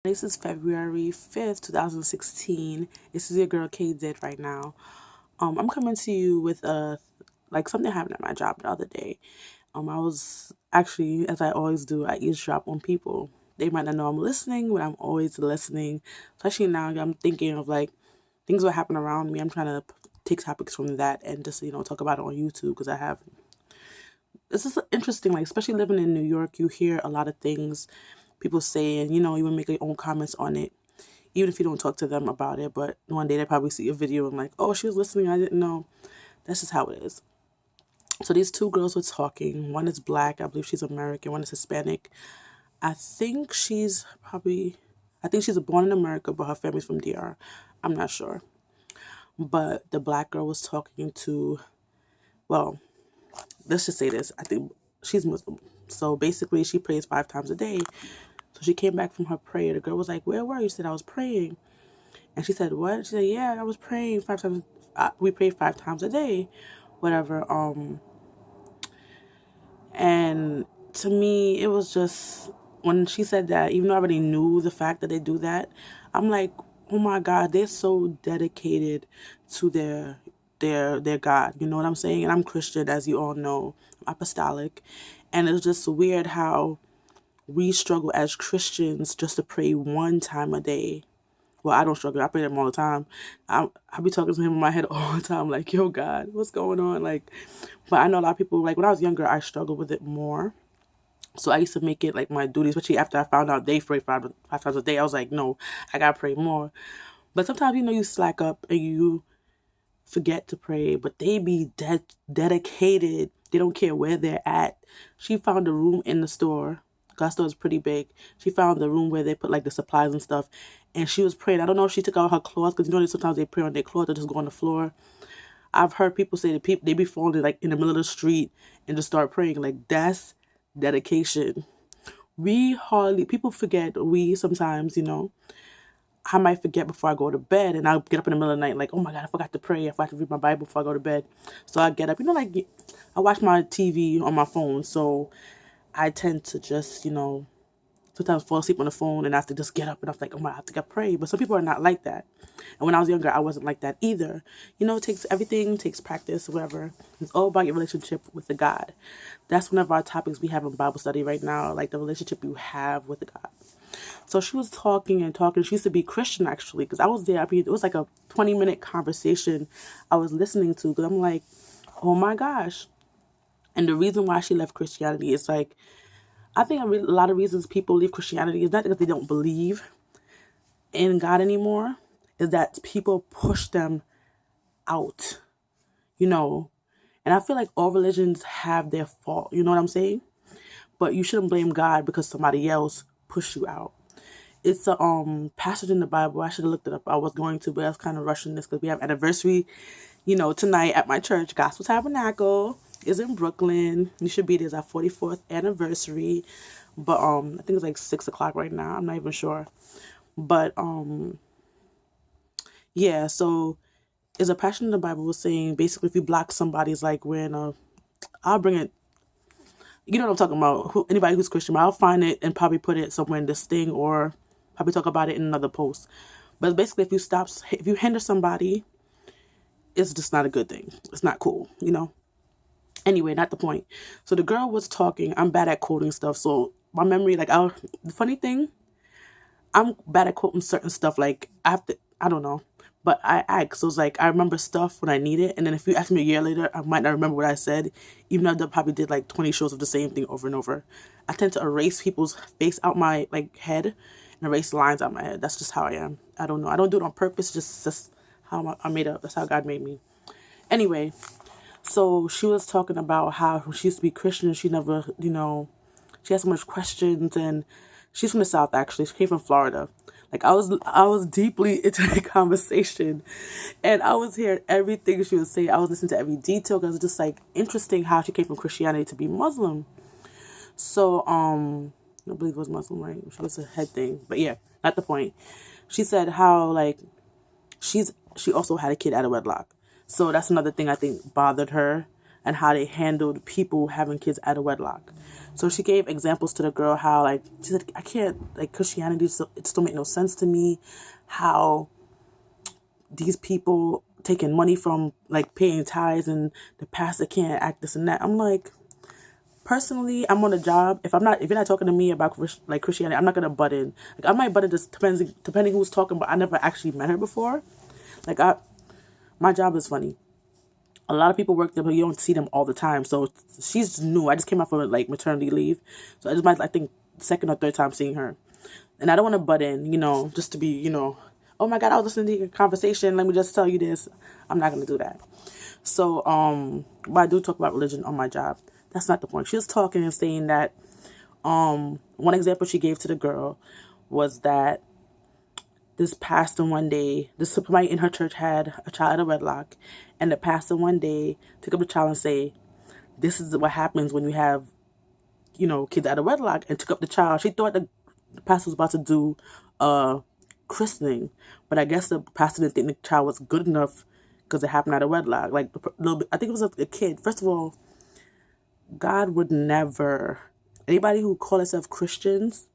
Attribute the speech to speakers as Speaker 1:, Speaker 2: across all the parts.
Speaker 1: This is February 5th, 2016. This is your girl K Did right now. I'm coming to you with something happened at my job the other day. I was actually, as I always do, I eavesdrop on people. They might not know I'm listening, but I'm always listening. Especially now, I'm thinking of like things that happen around me. I'm trying to take topics from that and just talk about it on YouTube because I have. This is interesting, like especially living in New York, you hear a lot of things people say, and you would make your own comments on it even if you don't talk to them about it. But one day they probably see a video and like, oh, she was listening, I didn't know. That's just how it is. So these two girls were talking. One is black, I believe she's American. One is Hispanic. I think she's probably, I think she's born in America, but her family's from DR. I'm not sure. But the black girl was talking to, well, let's just say this. I think she's Muslim. So basically, she prays 5 times a day. So she came back from her prayer. The girl was like, where were you? She said, I was praying. And she said, what? She said, yeah, I was praying 5 times. We pray 5 times a day, whatever. And to me, it was just, when she said that, even though I already knew the fact that they do that, I'm like, oh my God, they're so dedicated to their God. You know what I'm saying? And I'm Christian, as you all know, I'm apostolic. And it's just weird how we struggle as Christians just to pray 1 time a day. Well, I don't struggle. I pray them all the time. I be talking to him in my head all the time, like, yo, God, what's going on? Like, but I know a lot of people, like, when I was younger, I struggled with it more. So I used to make it like my duty, especially after I found out they pray five times a day. I was like, no, I gotta pray more. But sometimes, you slack up and you forget to pray, but they be dedicated. They don't care where they're at. She found a room in the store. God's store is pretty big. She found the room where they put like the supplies and stuff, and she was praying. I don't know if she took out her clothes because sometimes they pray on their clothes or just go on the floor. I've heard people say that they be falling like in the middle of the street and just start praying. Like that's dedication. We hardly people forget. We sometimes I might forget before I go to bed, and I'll get up in the middle of the night like, oh my God, I forgot to pray. I forgot to read my Bible before I go to bed. So I get up. Like I watch my TV on my phone, so I tend to just sometimes fall asleep on the phone and I have to just get up and I'm like, oh my, I have to get pray. But some people are not like that. And when I was younger, I wasn't like that either. It takes everything, takes practice, whatever. It's all about your relationship with the God. That's one of our topics we have in Bible study right now, like the relationship you have with the God. So she was talking and talking. She used to be Christian actually, because I was there. I mean, it was like a 20-minute conversation I was listening to because I'm like, oh my gosh. And the reason why she left Christianity is like, I think a lot of reasons people leave Christianity is not because they don't believe in God anymore, is that people push them out, you know. And I feel like all religions have their fault, you know what I'm saying? But you shouldn't blame God because somebody else pushed you out. It's a passage in the Bible. I should have looked it up. I was going to, but I was kind of rushing this because we have anniversary, tonight at my church. Gospel Tabernacle is in Brooklyn. You should be there. It's our 44th anniversary. But I think it's like 6 o'clock right now. I'm not even sure. But yeah, so is a passion in the Bible was saying basically if you block somebody's like wearing a, I'll bring it, you know what I'm talking about, anybody who's Christian, I'll find it and probably put it somewhere in this thing or probably talk about it in another post. But basically if you hinder somebody, it's just not a good thing. It's not cool. Anyway, not the point. So the girl was talking. I'm bad at quoting stuff. So my memory, the funny thing, I'm bad at quoting certain stuff. Like I have to, I don't know, but I act. So it's like I remember stuff when I need it, and then if you ask me a year later, I might not remember what I said, even though I probably did like 20 shows of the same thing over and over. I tend to erase people's face out my head and erase lines out my head. That's just how I am. I don't know. I don't do it on purpose. Just how I'm made up. That's how God made me. Anyway, so she was talking about how she used to be Christian. She never, she had so much questions, and she's from the South actually. She came from Florida. Like I was deeply into the conversation, and I was hearing everything she was saying. I was listening to every detail because it's just like interesting how she came from Christianity to be Muslim. So I believe it was Muslim, right? She was a head thing, but yeah, not the point. She said how like she also had a kid out of wedlock. So that's another thing I think bothered her. and how they handled people having kids out of wedlock. So she gave examples to the girl how, like, she said, I can't, like, Christianity, it just don't make no sense to me. How these people taking money from, like, paying tithes, and the pastor can't act this and that. I'm like, personally, I'm on a job. If you're not talking to me about like Christianity, I'm not gonna butt in. Like, I might butt in, just depending who's talking, but I never actually met her before. Like, my job is funny. A lot of people work there, but you don't see them all the time. So she's new. I just came out from, like, maternity leave, so I just might, I think, second or third time seeing her, and I don't want to butt in, just to be, oh my God, I was listening to your conversation, let me just tell you this. I'm not gonna do that. So, but I do talk about religion on my job. That's not the point. She was talking and saying that, one example she gave to the girl was that this pastor one day, this somebody in her church had a child out of wedlock, and the pastor one day took up the child and say, this is what happens when you have, kids out of wedlock, and took up the child. She thought the pastor was about to do a christening, but I guess the pastor didn't think the child was good enough because it happened out of wedlock. Like, I think it was a kid. First of all, God would never, anybody who call themselves Christians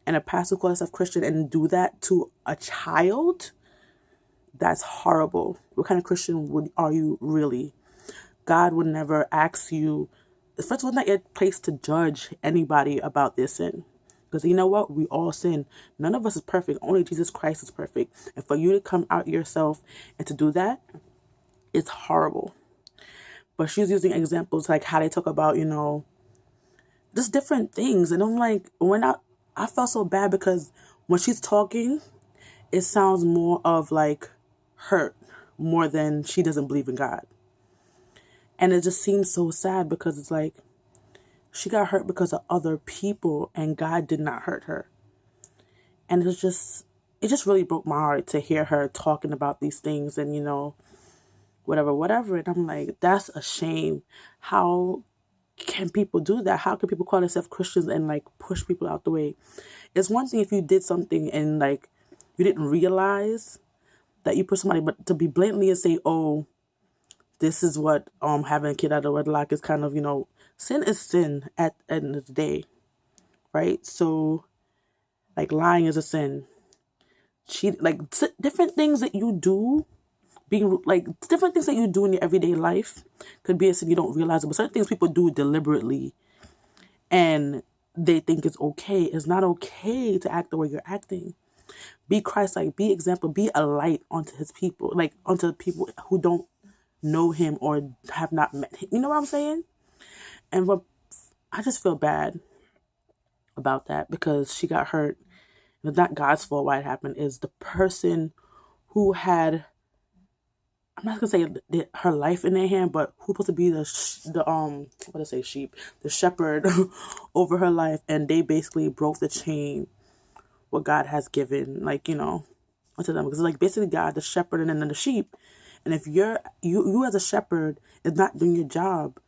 Speaker 1: and a pastor call themselves Christian and do that to a child, that's horrible. What kind of Christian are you really? God would never ask you. First of all, it's not your place to judge anybody about their sin. Because you know what? We all sin. None of us is perfect. Only Jesus Christ is perfect. And for you to come out yourself and to do that, it's horrible. But she's using examples like how they talk about, just different things. And I'm like, I felt so bad because when she's talking, it sounds more of like hurt more than she doesn't believe in God. And it just seems so sad because it's like she got hurt because of other people and God did not hurt her. And it just really broke my heart to hear her talking about these things and, whatever. And I'm like, that's a shame. How can people do that? How can people call themselves Christians and, like, push people out the way? It's one thing if you did something and, like, you didn't realize that you pushed somebody, but to be blatantly and say, oh, this is what having a kid out of wedlock is kind of, sin is sin at the end of the day, right? So, like, lying is a sin. Different things that you do, different things that you do in your everyday life could be a sin, you don't realize it. But certain things people do deliberately and they think it's okay. It's not okay to act the way you're acting. Be Christ-like, be example, be a light onto his people, like onto people who don't know him or have not met him. You know what I'm saying? And I just feel bad about that because she got hurt. It's not God's fault why it happened. Is the person who had, I'm not gonna say her life in their hand, but who's supposed to be the shepherd over her life, and they basically broke the chain what God has given, onto them. Because it's like basically God, the shepherd, and then the sheep. And if you as a shepherd is not doing your job,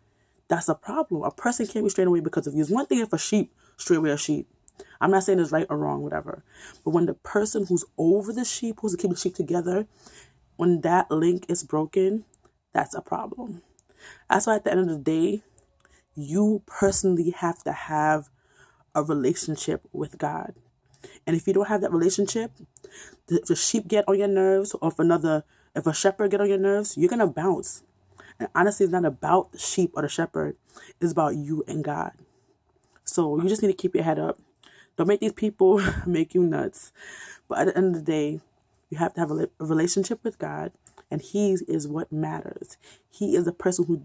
Speaker 1: that's a problem. A person can't be straight away because of you. It's one thing if a sheep stray away a sheep. I'm not saying it's right or wrong, whatever. But when the person who's over the sheep, who's to keep the sheep together, when that link is broken, that's a problem. That's why at the end of the day, you personally have to have a relationship with God. And if you don't have that relationship, if the sheep get on your nerves, or if a shepherd get on your nerves, you're going to bounce. And honestly, it's not about the sheep or the shepherd. It's about you and God. So you just need to keep your head up. Don't make these people make you nuts. But at the end of the day, you have to have a relationship with God, and he is what matters. He is the person who,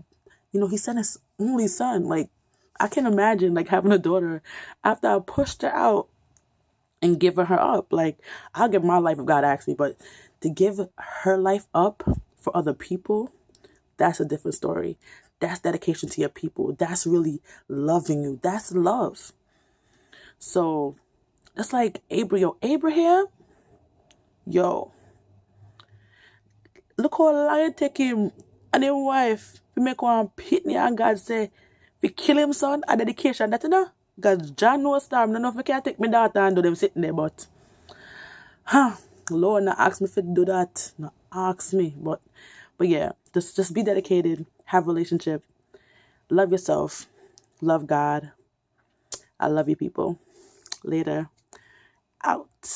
Speaker 1: he sent his only son. Like, I can't imagine, like, having a daughter after I pushed her out and giving her up. Like, I'll give my life if God asks me, but to give her life up for other people, that's a different story. That's dedication to your people. That's really loving you. That's love. So, it's like Abraham, look how long it take him and his wife to make one pitney, and God say, we kill him, son, a dedication, that, because John knows storm, none of me can take my daughter and do them sitting there, but, Lord, not ask me if to do that, not ask me, but yeah, just be dedicated, have a relationship. Love yourself. Love God. I love you, people. Later. Out.